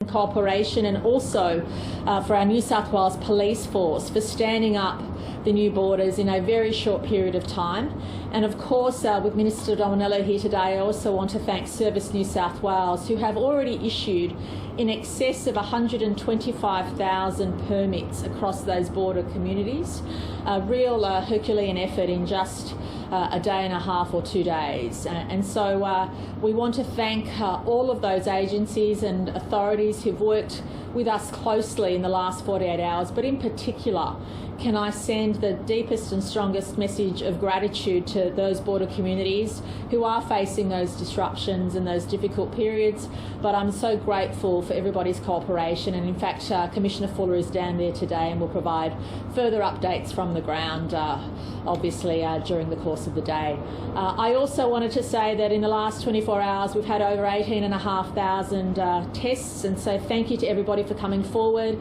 and cooperation, and also for our New South Wales Police Force for standing up the new borders in a very short period of time. And of course, with Minister Dominello here today, I also want to thank Service New South Wales, who have already issued in excess of 125,000 permits across those border communities. A real Herculean effort in just a day and a half or 2 days. And so we want to thank all of those agencies and authorities who've worked with us closely in the last 48 hours, but in particular, can I send the deepest and strongest message of gratitude to those border communities who are facing those disruptions and those difficult periods. But I'm so grateful for everybody's cooperation, and in fact Commissioner Fuller is down there today and will provide further updates from the ground obviously during the course of the day. I also wanted to say that in the last 24 hours we've had over 18,500 tests, and so thank you to everybody for coming forward.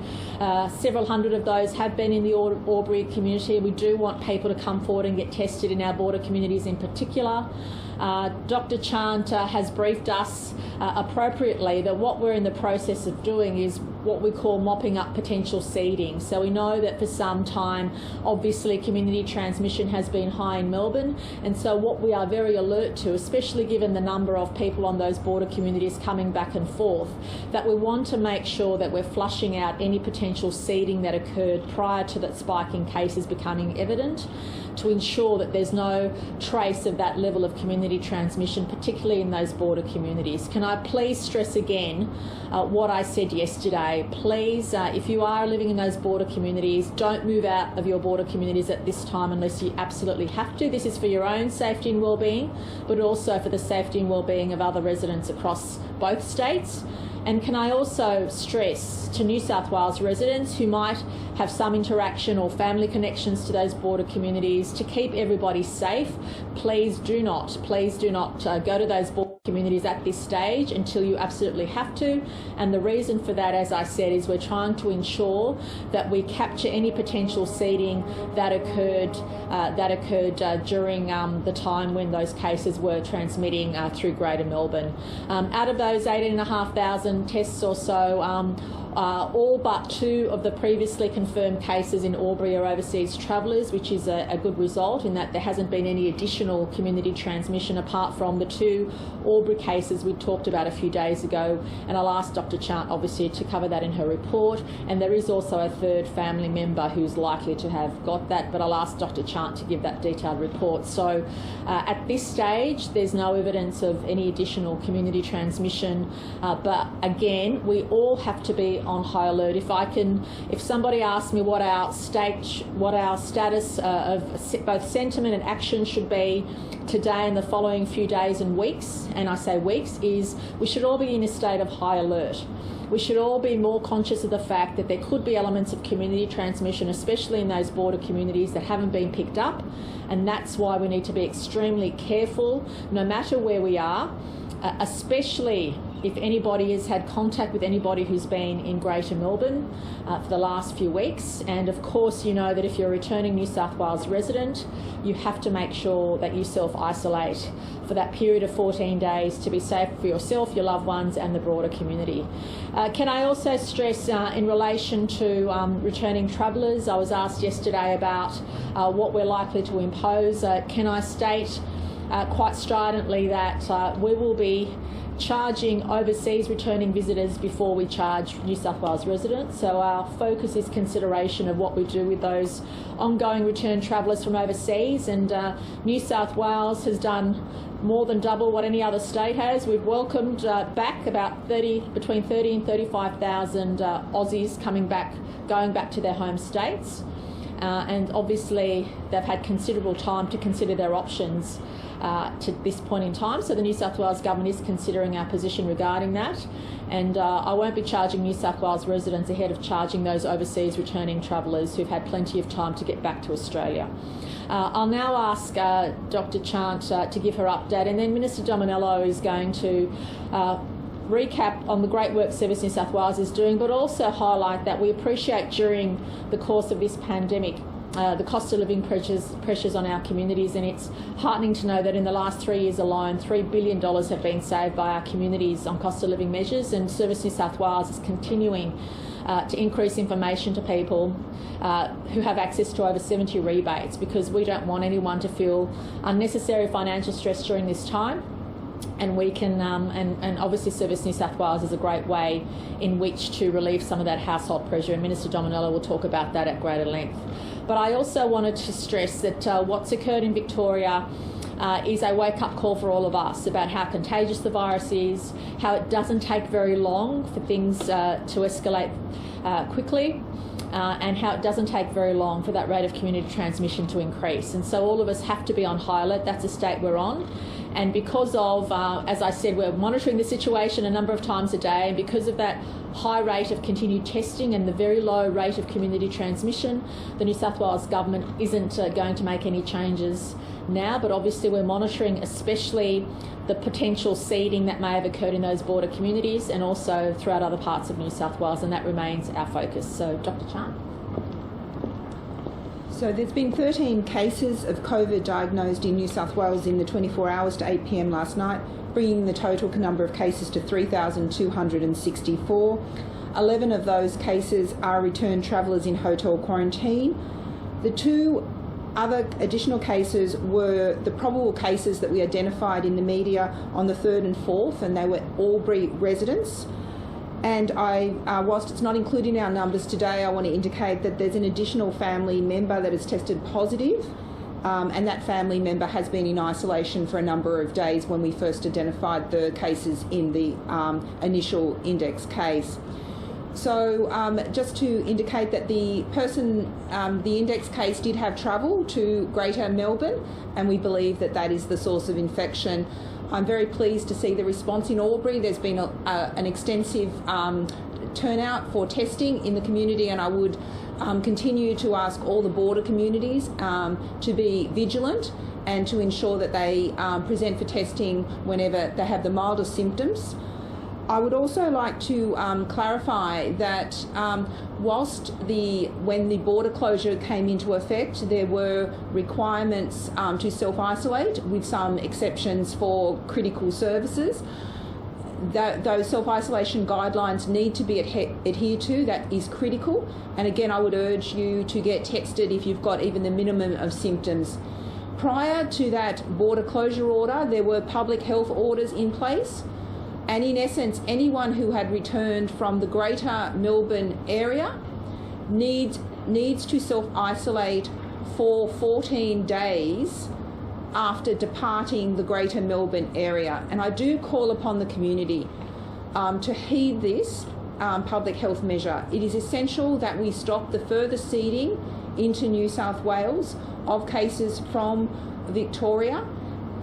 Several hundred of those have been in the Albury community. We do want people to come forward and get tested in our border communities in particular. Dr. Chant has briefed us appropriately that what we're in the process of doing is what we call mopping up potential seeding. So we know that for some time, obviously, community transmission has been high in Melbourne, and so what we are very alert to, especially given the number of people on those border communities coming back and forth, that we want to make sure that we're flushing out any potential seeding that occurred prior to that spike in cases becoming evident, to ensure that there's no trace of that level of community transmission, particularly in those border communities. Can I please stress again what I said yesterday? Please, if you are living in those border communities, don't move out of your border communities at this time unless you absolutely have to. This is for your own safety and well-being, but also for the safety and well-being of other residents across both states. And can I also stress to New South Wales residents who might have some interaction or family connections to those border communities, to keep everybody safe, please do not go to those border communities at this stage until you absolutely have to. And the reason for that, as I said, is we're trying to ensure that we capture any potential seeding that occurred during the time when those cases were transmitting through Greater Melbourne. Out of those 18,500 tests or so, all but 2 of the previously confirmed cases in Albury are overseas travellers, which is a good result in that there hasn't been any additional community transmission apart from the 2 Albury cases we talked about a few days ago. And I'll ask Dr. Chant obviously to cover that in her report. And there is also a 3rd family member who's likely to have got that, but I'll ask Dr. Chant to give that detailed report. So at this stage, there's no evidence of any additional community transmission. But again, we all have to be on high alert. If somebody asks me what our status of both sentiment and action should be today and the following few days and weeks, and I say weeks, is we should all be in a state of high alert. We should all be more conscious of the fact that there could be elements of community transmission, especially in those border communities that haven't been picked up, and that's why we need to be extremely careful no matter where we are, especially if anybody has had contact with anybody who's been in Greater Melbourne for the last few weeks. And of course, you know that if you're a returning New South Wales resident, you have to make sure that you self-isolate for that period of 14 days to be safe for yourself, your loved ones and the broader community. Can I also stress in relation to returning travellers, I was asked yesterday about what we're likely to impose. Can I state quite stridently that we will be charging overseas returning visitors before we charge New South Wales residents. So our focus is consideration of what we do with those ongoing return travellers from overseas, and New South Wales has done more than double what any other state has. We've welcomed back about between 30 and 35,000 Aussies going back to their home states. And obviously they've had considerable time to consider their options to this point in time. So the New South Wales Government is considering our position regarding that. And I won't be charging New South Wales residents ahead of charging those overseas returning travellers who've had plenty of time to get back to Australia. I'll now ask Dr. Chant to give her update, and then Minister Dominello is going to recap on the great work Service New South Wales is doing, but also highlight that we appreciate during the course of this pandemic the cost of living pressures on our communities, and it's heartening to know that in the last 3 years alone, $3 billion have been saved by our communities on cost of living measures, and Service New South Wales is continuing to increase information to people who have access to over 70 rebates, because we don't want anyone to feel unnecessary financial stress during this time. And we can, and obviously Service New South Wales is a great way in which to relieve some of that household pressure, and Minister Dominello will talk about that at greater length. But I also wanted to stress that what's occurred in Victoria is a wake-up call for all of us about how contagious the virus is, how it doesn't take very long for things to escalate quickly, and how it doesn't take very long for that rate of community transmission to increase. And so all of us have to be on high alert. That's the state we're on. And because of, as I said, we're monitoring the situation a number of times a day, and because of that high rate of continued testing and the very low rate of community transmission, the New South Wales government isn't going to make any changes now, but obviously we're monitoring especially the potential seeding that may have occurred in those border communities and also throughout other parts of New South Wales, and that remains our focus. So, Dr. Chant. So there's been 13 cases of COVID diagnosed in New South Wales in the 24 hours to 8 p.m. last night, bringing the total number of cases to 3,264. 11 of those cases are returned travellers in hotel quarantine. The two other additional cases were the probable cases that we identified in the media on the 3rd and 4th, and they were Albury residents. And whilst it's not included in our numbers today, I want to indicate that there's an additional family member that has tested positive, and that family member has been in isolation for a number of days when we first identified the cases in the initial index case. So just to indicate that the person, the index case did have travel to Greater Melbourne, and we believe that that is the source of infection. I'm very pleased to see the response in Albury. There's been an extensive turnout for testing in the community, and I would continue to ask all the border communities to be vigilant and to ensure that they present for testing whenever they have the mildest symptoms. I would also like to clarify that whilst when the border closure came into effect, there were requirements to self-isolate with some exceptions for critical services. Those self-isolation guidelines need to be adhered to. That is critical. And again, I would urge you to get tested if you've got even the minimum of symptoms. Prior to that border closure order, there were public health orders in place. And in essence, anyone who had returned from the Greater Melbourne area needs to self-isolate for 14 days after departing the Greater Melbourne area. And I do call upon the community to heed this public health measure. It is essential that we stop the further seeding into New South Wales of cases from Victoria.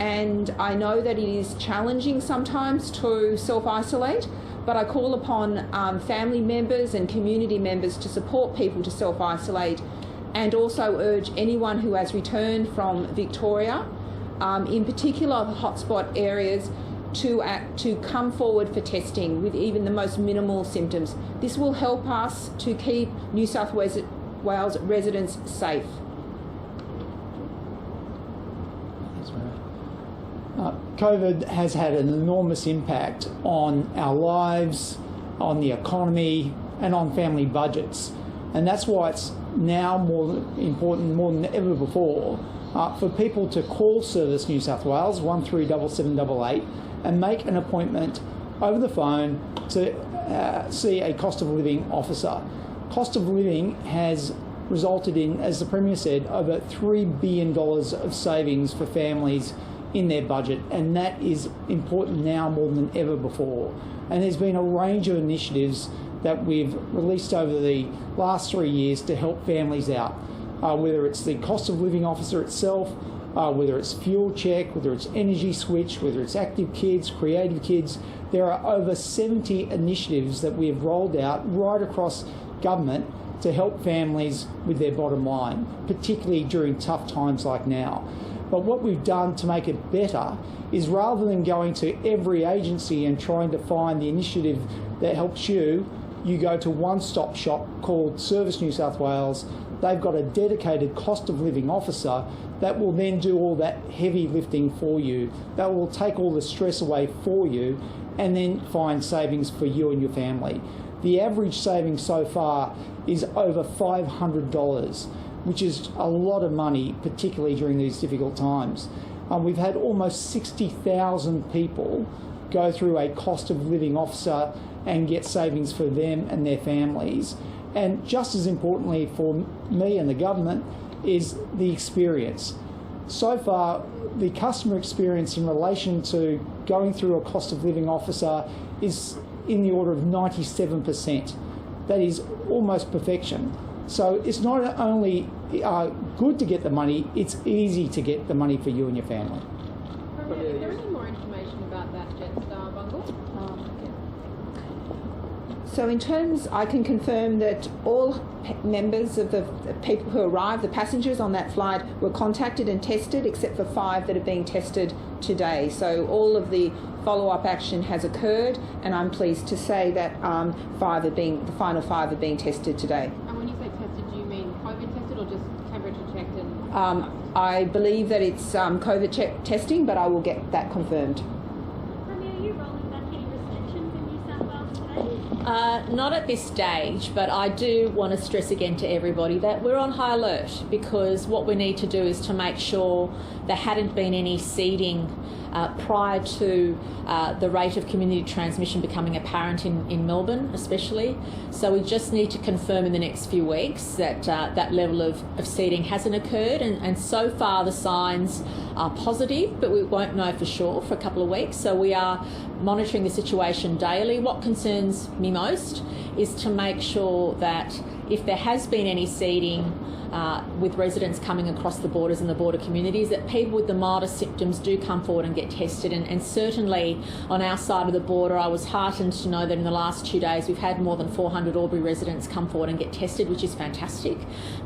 And I know that it is challenging sometimes to self-isolate, but I call upon family members and community members to support people to self-isolate, and also urge anyone who has returned from Victoria, in particular the hotspot areas, to come forward for testing with even the most minimal symptoms. This will help us to keep New South Wales residents safe. COVID has had an enormous impact on our lives, on the economy, and on family budgets. And that's why it's now more important, more than ever before, for people to call Service New South Wales 137788 and make an appointment over the phone to see a cost of living officer. Cost of living has resulted in, as the Premier said, over $3 billion of savings for families in their budget, and that is important now more than ever before. And there's been a range of initiatives that we've released over the last 3 years to help families out, whether it's the cost of living officer itself, whether it's fuel check, whether it's energy switch, whether it's active kids, creative kids. There are over 70 initiatives that we have rolled out right across government to help families with their bottom line, particularly during tough times like now. But what we've done to make it better is, rather than going to every agency and trying to find the initiative that helps you, you go to one-stop shop called Service New South Wales. they've got a dedicated cost of living officer that will then do all that heavy lifting for you, that will take all the stress away for you and then find savings for you and your family. The average saving so far is over $500, which is a lot of money, particularly during these difficult times. We've had almost 60,000 people go through a cost of living officer and get savings for them and their families. And just as importantly for me and the government is the experience. So far, the customer experience in relation to going through a cost of living officer is in the order of 97%. That is almost perfection. So it's not only good to get the money, it's easy to get the money for you and your family. Is there any more information about that Jetstar bundle? So in terms, I can confirm that all members of the people who arrived, the passengers on that flight, were contacted and tested, except for 5 that are being tested today. So all of the follow-up action has occurred, and I'm pleased to say that the final 5 are being tested today. And when you say tested, do you mean COVID tested or just temperature checked? I believe that it's COVID testing, but I will get that confirmed. Not at this stage, but I do want to stress again to everybody that we're on high alert, because what we need to do is to make sure there hadn't been any seeding prior to the rate of community transmission becoming apparent in Melbourne especially. So we just need to confirm in the next few weeks that that level of seeding hasn't occurred, and so far the signs are positive, but we won't know for sure for a couple of weeks. So we are monitoring the situation daily. What concerns me most is to make sure that if there has been any seeding with residents coming across the borders and the border communities, that people with the mildest symptoms do come forward and get tested. And certainly on our side of the border, I was heartened to know that in the last 2 days we've had more than 400 Albury residents come forward and get tested, which is fantastic.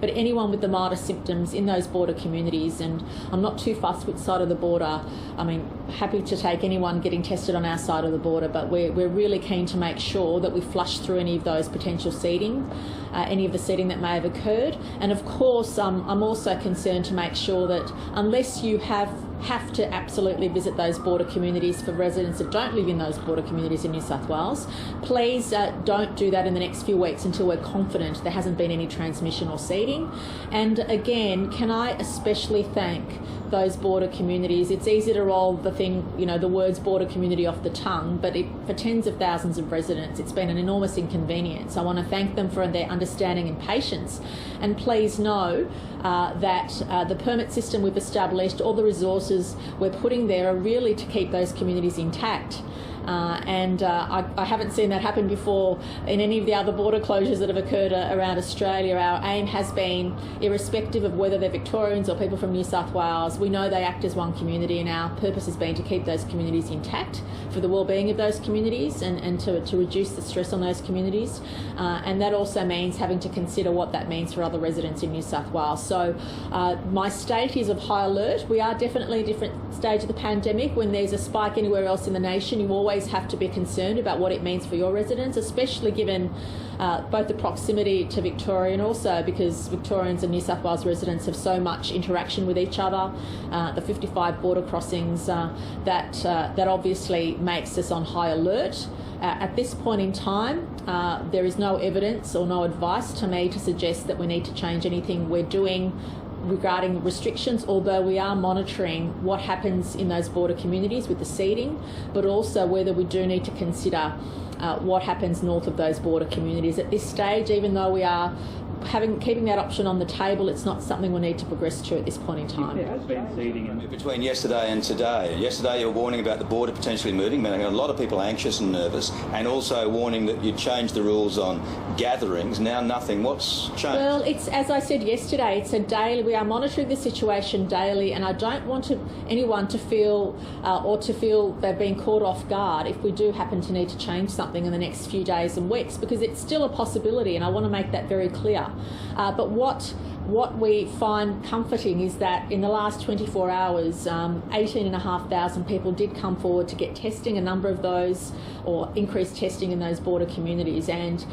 But anyone with the mildest symptoms in those border communities, and I'm not too fussed which side of the border, I mean, happy to take anyone getting tested on our side of the border, but we're really keen to make sure that we flush through any of those potential seeding, any of the seeding that may have occurred. And of course, I'm also concerned to make sure that unless you have to absolutely visit those border communities for residents that don't live in those border communities in New South Wales, please don't do that in the next few weeks until we're confident there hasn't been any transmission or seeding. And again, can I especially thank those border communities. It's easy to roll the words border community off the tongue, but for tens of thousands of residents, it's been an enormous inconvenience. I want to thank them for their understanding and patience. And please know that the permit system we've established, all the resources we're putting there are really to keep those communities intact. I haven't seen that happen before in any of the other border closures that have occurred around Australia. Our aim has been, irrespective of whether they're Victorians or people from New South Wales, we know they act as one community, and our purpose has been to keep those communities intact for the well-being of those communities and to reduce the stress on those communities. And that also means having to consider what that means for other residents in New South Wales. So my state is of high alert. We are definitely at a different stage of the pandemic. When there's a spike anywhere else in the nation, you always have to be concerned about what it means for your residents, especially given both the proximity to Victoria and also because Victorians and New South Wales residents have so much interaction with each other. The 55 border crossings, that obviously makes us on high alert. At this point in time, there is no evidence or no advice to me to suggest that we need to change anything we're doing regarding restrictions, although we are monitoring what happens in those border communities with the seeding, but also whether we do need to consider what happens north of those border communities. At this stage, even though we are keeping that option on the table, it's not something we need to progress to at this point in time. There has been seeding between yesterday and today. Yesterday you were warning about the border potentially moving, making a lot of people anxious and nervous, and also warning that you'd change the rules on gatherings. Now nothing. What's changed? Well, it's as I said yesterday, it's a daily, we are monitoring the situation daily, and I don't want anyone to feel they've been caught off guard if we do happen to need to change something in the next few days and weeks, because it's still a possibility, and I want to make that very clear. But what what we find comforting is that in the last 24 hours, 18,500 people did come forward to get testing, a number of those, or increased testing in those border communities. And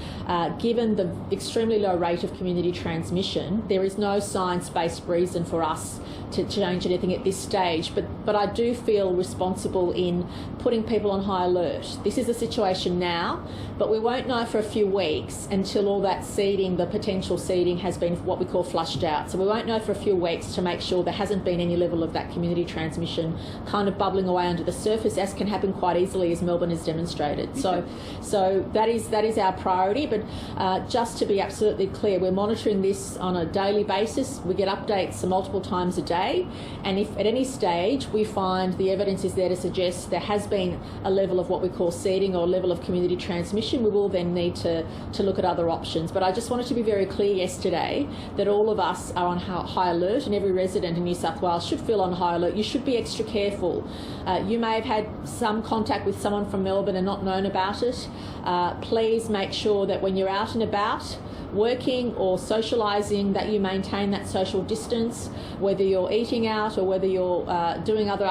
given the extremely low rate of community transmission, there is no science-based reason for us to change anything at this stage. But I do feel responsible in putting people on high alert. This is the situation now, but we won't know for a few weeks until all that seeding, the potential seeding, has been what we call flushed out. So we won't know for a few weeks to make sure there hasn't been any level of that community transmission kind of bubbling away under the surface, as can happen quite easily, as Melbourne has demonstrated. So that is our priority. But just to be absolutely clear, we're monitoring this on a daily basis. We get updates multiple times a day, and if at any stage we find the evidence is there to suggest there has been a level of what we call seeding or level of community transmission, we will then need to look at other options. But I just wanted to be very clear yesterday that all of us are on high alert, and every resident in New South Wales should feel on high alert. You should be extra careful. You may have had some contact with someone from Melbourne and not known about it. Please make sure that when you're out and about, working or socialising, that you maintain that social distance, whether you're eating out or whether you're doing other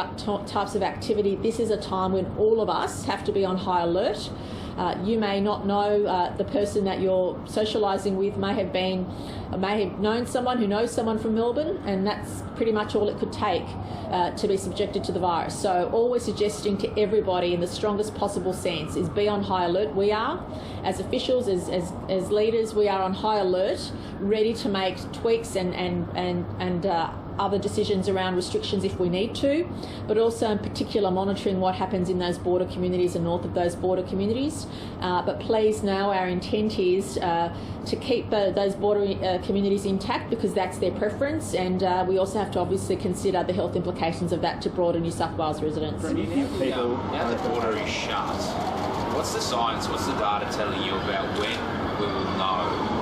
types of activity. This is a time when all of us have to be on high alert. You may not know the person that you're socialising with may have known someone who knows someone from Melbourne, and that's pretty much all it could take to be subjected to the virus. So all we're suggesting to everybody in the strongest possible sense is be on high alert. We are, as officials, as leaders, we are on high alert, ready to make tweaks and other decisions around restrictions if we need to, but also in particular monitoring what happens in those border communities and north of those border communities. But please know our intent is to keep those border communities intact, because that's their preference, and we also have to obviously consider the health implications of that to broader New South Wales residents. Now the border is shut, what's the science, what's the data telling you about when we will know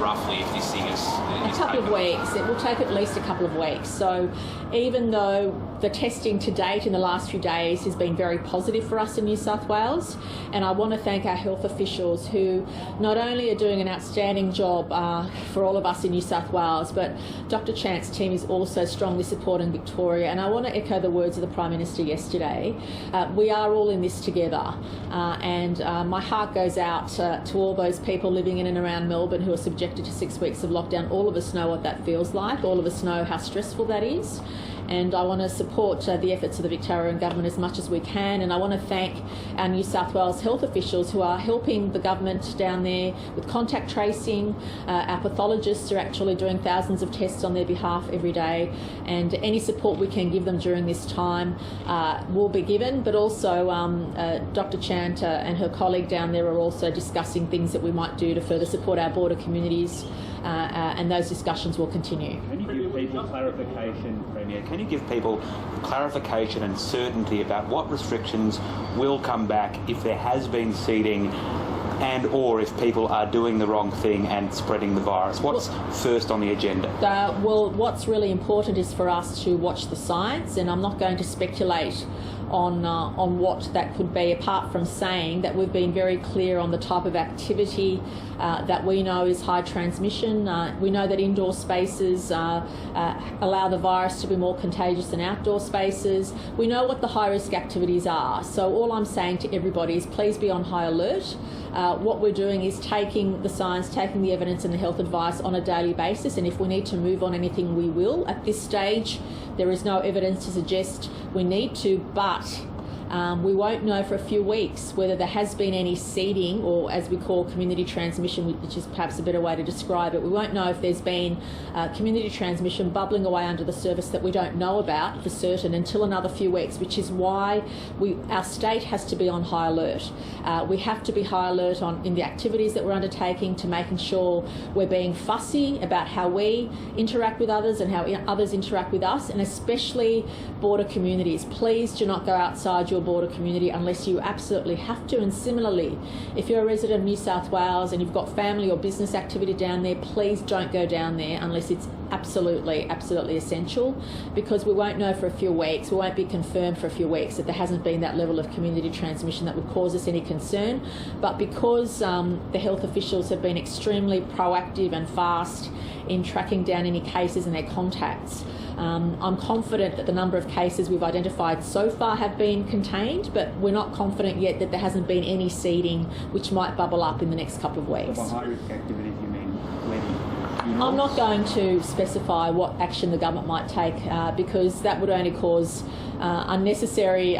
roughly if this thing is a couple of weeks? It will take at least a couple of weeks. So even though the testing to date in the last few days has been very positive for us in New South Wales, and I want to thank our health officials who not only are doing an outstanding job for all of us in New South Wales, but Dr. Chant's team is also strongly supporting Victoria. And I want to echo the words of the Prime Minister yesterday. We are all in this together, and my heart goes out to all those people living in and around Melbourne who are subjected to 6 weeks of lockdown. All of us know what that feels like. All of us know how stressful that is. And I want to support the efforts of the Victorian Government as much as we can. And I want to thank our New South Wales health officials who are helping the government down there with contact tracing. Our pathologists are actually doing thousands of tests on their behalf every day. And any support we can give them during this time will be given. But also Dr. Chant and her colleague down there are also discussing things that we might do to further support our border communities. And those discussions will continue. Can you give people clarification, Premier? Can you give people clarification and certainty about what restrictions will come back if there has been seeding and or if people are doing the wrong thing and spreading the virus? What's first on the agenda? Well, what's really important is for us to watch the science, and I'm not going to speculate on what that could be, apart from saying that we've been very clear on the type of activity that we know is high transmission. We know that indoor spaces allow the virus to be more contagious than outdoor spaces. We know what the high-risk activities are. So all I'm saying to everybody is please be on high alert. What we're doing is taking the science, taking the evidence and the health advice on a daily basis, and if we need to move on anything, we will. At this stage, there is no evidence to suggest we need to, but we won't know for a few weeks whether there has been any seeding, or as we call community transmission, which is perhaps a better way to describe it. We won't know if there's been community transmission bubbling away under the surface that we don't know about for certain until another few weeks, which is why our state has to be on high alert. We have to be high alert in the activities that we're undertaking, to making sure we're being fussy about how we interact with others and how others interact with us, and especially border communities. Please do not go outside your your border community unless you absolutely have to. And similarly, if you're a resident of New South Wales and you've got family or business activity down there, please don't go down there unless it's absolutely essential, because we won't know for a few weeks, we won't be confirmed for a few weeks that there hasn't been that level of community transmission that would cause us any concern. But because the health officials have been extremely proactive and fast in tracking down any cases and their contacts, I'm confident that the number of cases we've identified so far have been contained, but we're not confident yet that there hasn't been any seeding which might bubble up in the next couple of weeks. By high-risk activities, you mean wedding? I'm not going to specify what action the government might take because that would only cause unnecessary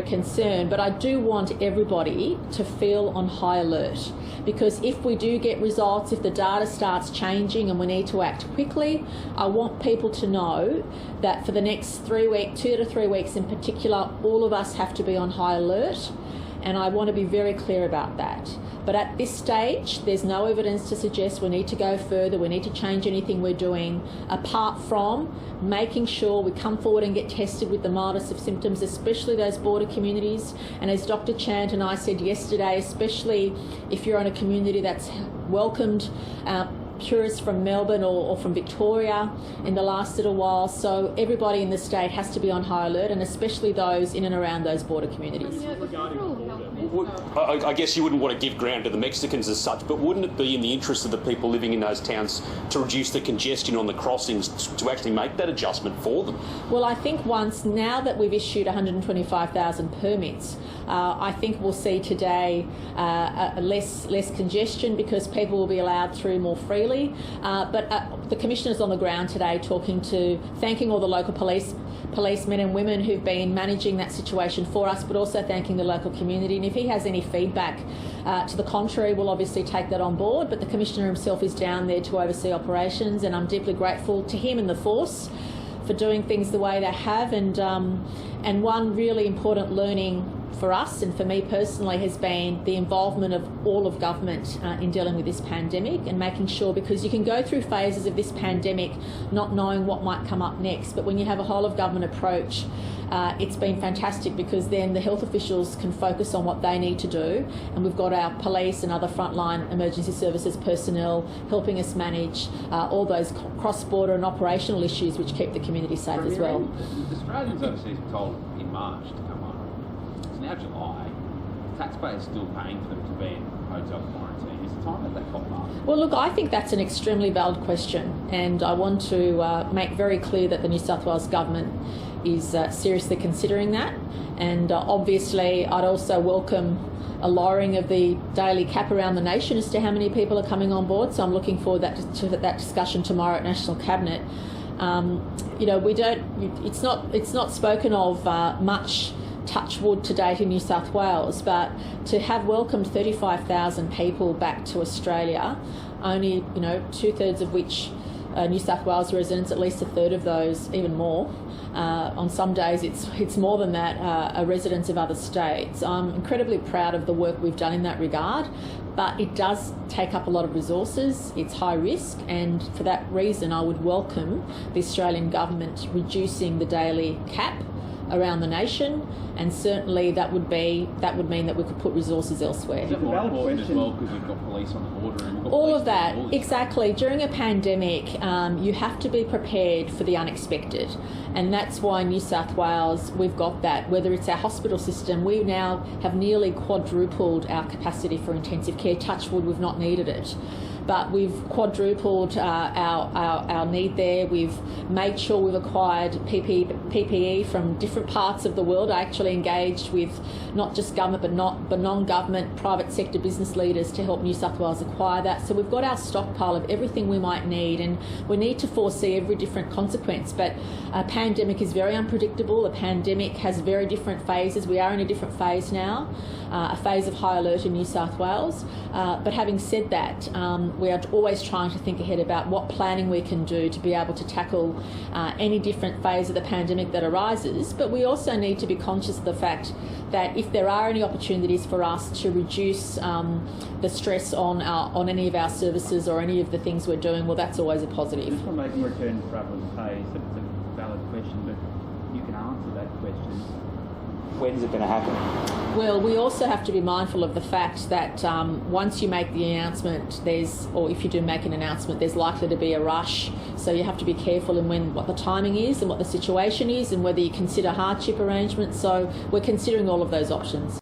concern. But I do want everybody to feel on high alert, because if we do get results, if the data starts changing and we need to act quickly, I want people to know that for the next 2 to 3 weeks in particular, all of us have to be on high alert. And I want to be very clear about that. But at this stage, there's no evidence to suggest we need to go further, we need to change anything we're doing, apart from making sure we come forward and get tested with the mildest of symptoms, especially those border communities. And as Dr. Chant and I said yesterday, especially if you're in a community that's welcomed tourists from Melbourne or from Victoria in the last little while. So everybody in the state has to be on high alert, and especially those in and around those border communities. I guess you wouldn't want to give ground to the Mexicans as such, but wouldn't it be in the interest of the people living in those towns to reduce the congestion on the crossings to actually make that adjustment for them? Well, I think now that we've issued 125,000 permits, I think we'll see today less congestion because people will be allowed through more freely. But the Commissioner's on the ground today thanking all the local policemen and women who've been managing that situation for us, but also thanking the local community. And if he has any feedback to the contrary, we'll obviously take that on board. But the Commissioner himself is down there to oversee operations, and I'm deeply grateful to him and the force for doing things the way they have. And one really important learning for us and for me personally has been the involvement of all of government in dealing with this pandemic and making sure, because you can go through phases of this pandemic not knowing what might come up next, but when you have a whole of government approach, it's been fantastic, because then the health officials can focus on what they need to do, and we've got our police and other frontline emergency services personnel helping us manage all those cross-border and operational issues which keep the community safe as well. Australians overseas were told in March to come home. It's now July. Taxpayers still paying for them to be in hotel quarantine. Is it time that they pop up? Well, look, I think that's an extremely valid question, and I want to make very clear that the New South Wales government is seriously considering that. And obviously, I'd also welcome a lowering of the daily cap around the nation as to how many people are coming on board. So I'm looking forward to that discussion tomorrow at National Cabinet. It's not spoken of much, touch wood, to date in New South Wales, but to have welcomed 35,000 people back to Australia, only 2/3 of which New South Wales residents, at least a third of those, even more. On some days it's more than that, are residents of other states. I'm incredibly proud of the work we've done in that regard, but it does take up a lot of resources, it's high risk, and for that reason I would welcome the Australian government reducing the daily cap around the nation, and certainly that would mean that we could put resources elsewhere. Is that more important as well because we've got police on the border and we've got all of that, exactly. During a pandemic, you have to be prepared for the unexpected, and that's why New South Wales, we've got that. Whether it's our hospital system, we now have nearly quadrupled our capacity for intensive care. Touch wood, we've not needed it, but we've quadrupled our need there. We've made sure we've acquired PPE from different parts of the world. I actually engaged with not just government but non-government, private sector business leaders to help New South Wales acquire that. So we've got our stockpile of everything we might need, and we need to foresee every different consequence. But a pandemic is very unpredictable. A pandemic has very different phases. We are in a different phase now, a phase of high alert in New South Wales. But having said that, we are always trying to think ahead about what planning we can do to be able to tackle any different phase of the pandemic that arises. But we also need to be conscious of the fact that if there are any opportunities for us to reduce the stress on any of our services or any of the things we're doing, well, that's always a positive. Just on making return to travel and pay, it's a valid question, but you can answer that question. When's it going to happen? Well, we also have to be mindful of the fact that once you make the announcement, or if you do make an announcement, there's likely to be a rush. So you have to be careful in what the timing is and what the situation is and whether you consider hardship arrangements. So we're considering all of those options.